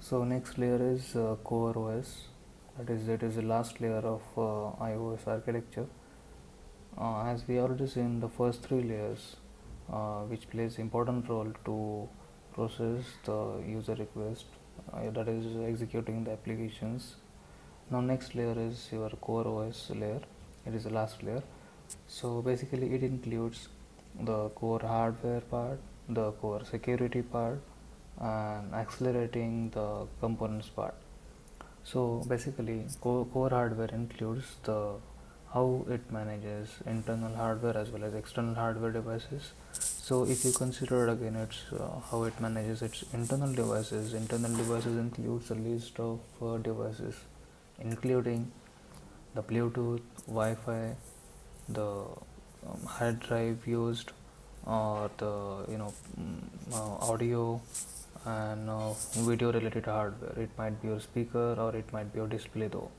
So next layer is Core OS. That is the last layer of iOS architecture. As we already seen, the first three layers, which plays important role to process the user request, that is executing the applications. Now next layer is your Core OS layer. It is the last layer. So basically, it includes the core hardware part, the core security part, and accelerating the components part. So basically, core hardware includes the how it manages internal hardware as well as external hardware devices. So if you consider again its how it manages its internal devices includes a list of devices, including the Bluetooth, Wi-Fi, the hard drive used, or the audio and video related hardware. It might be your speaker or it might be your display though.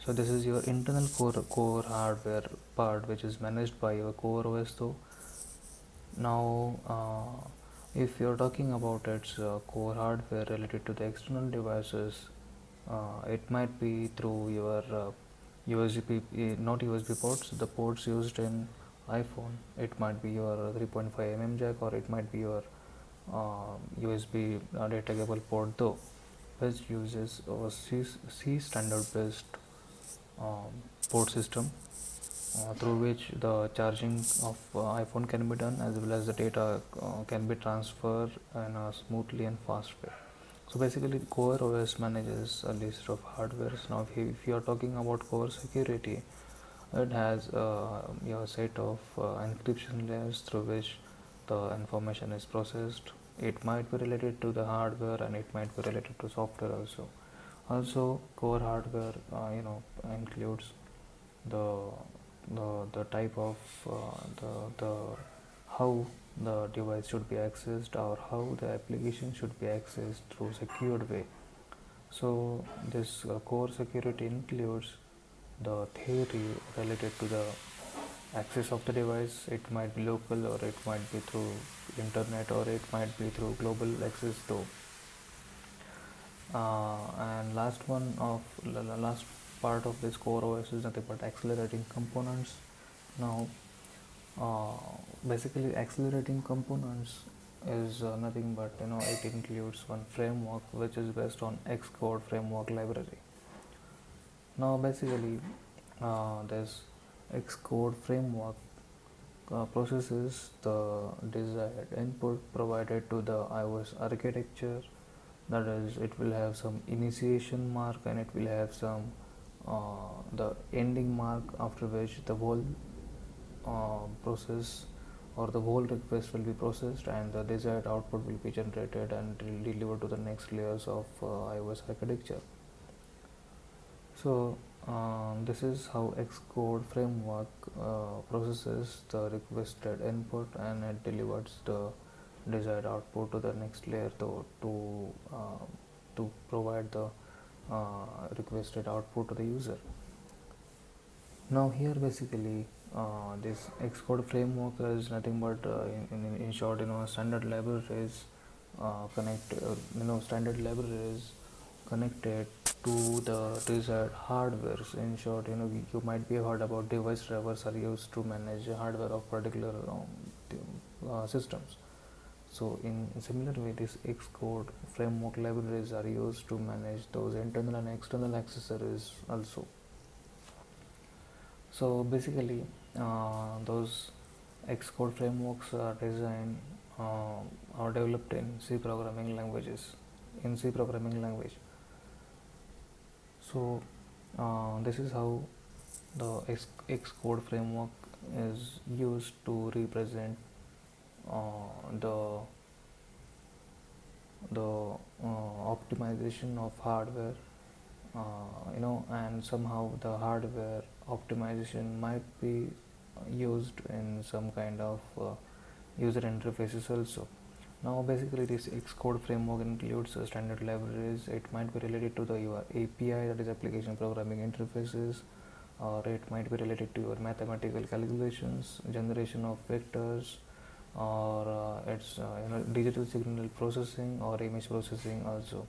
So this is your internal core hardware part, which is managed by your core OS though. Now if you're talking about its core hardware related to the external devices, it might be through your USB, not USB ports, the ports used in iPhone. It might be your 3.5 mm jack, or it might be your USB data cable port though, which uses a C standard based um, port system through which the charging of iPhone can be done, as well as the data can be transferred in a smoothly and fast way. So basically, Core OS manages a list of hardwares. Now, if you are talking about core security, it has your set of encryption layers through which the information is processed. It might be related to the hardware and it might be related to software also. Also, core hardware, includes the the type of the how the device should be accessed, or how the application should be accessed through secured way. So this core security includes the theory related to the access of the device. It might be local, or it might be through internet, or it might be through global access though. And last part of this core OS is nothing but accelerating components. Now uh, basically, accelerating components is nothing but it includes one framework which is based on Xcode framework library. Now basically, this Xcode framework processes the desired input provided to the iOS architecture. That is, it will have some initiation mark and it will have some the ending mark, after which the whole process or the whole request will be processed and the desired output will be generated and delivered to the next layers of iOS architecture. So this is how Xcode framework processes the requested input and it delivers the desired output to the next layer to provide the requested output to the user. Now here basically this Xcode framework is nothing but in short, standard libraries standard libraries connected to the desired hardwares. In short, you might be heard about device drivers are used to manage hardware of particular systems. So in similar way, this Xcode framework libraries are used to manage those internal and external accessories also. So basically, those Xcode frameworks are designed or developed in C programming languages. In C programming language, so this is how the Xcode framework is used to represent the optimization of hardware, and somehow the hardware optimization might be used in some kind of user interfaces also. Now basically this Xcode framework includes standard libraries. It might be related to your API, that is application programming interfaces, or it might be related to your mathematical calculations, generation of vectors, or it's digital signal processing or image processing also.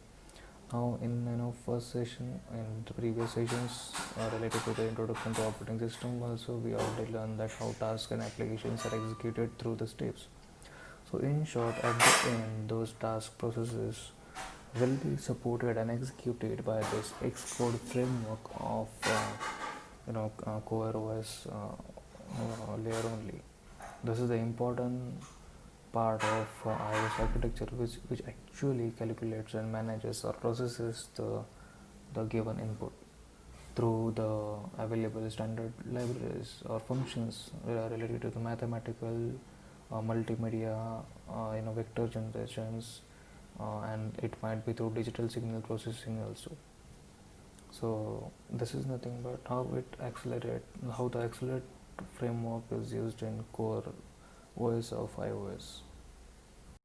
Now, in first session, in the previous sessions related to the introduction to operating system, also we already learned that how tasks and applications are executed through the steps. So, in short, at the end, those task processes will be supported and executed by this Xcode framework of Core OS layer only. This is the important part of iOS architecture, which actually calculates and manages or processes the given input through the available standard libraries or functions related to the mathematical, multimedia, vector generations, and it might be through digital signal processing also. So this is nothing but how the accelerate framework is used in core OS of iOS.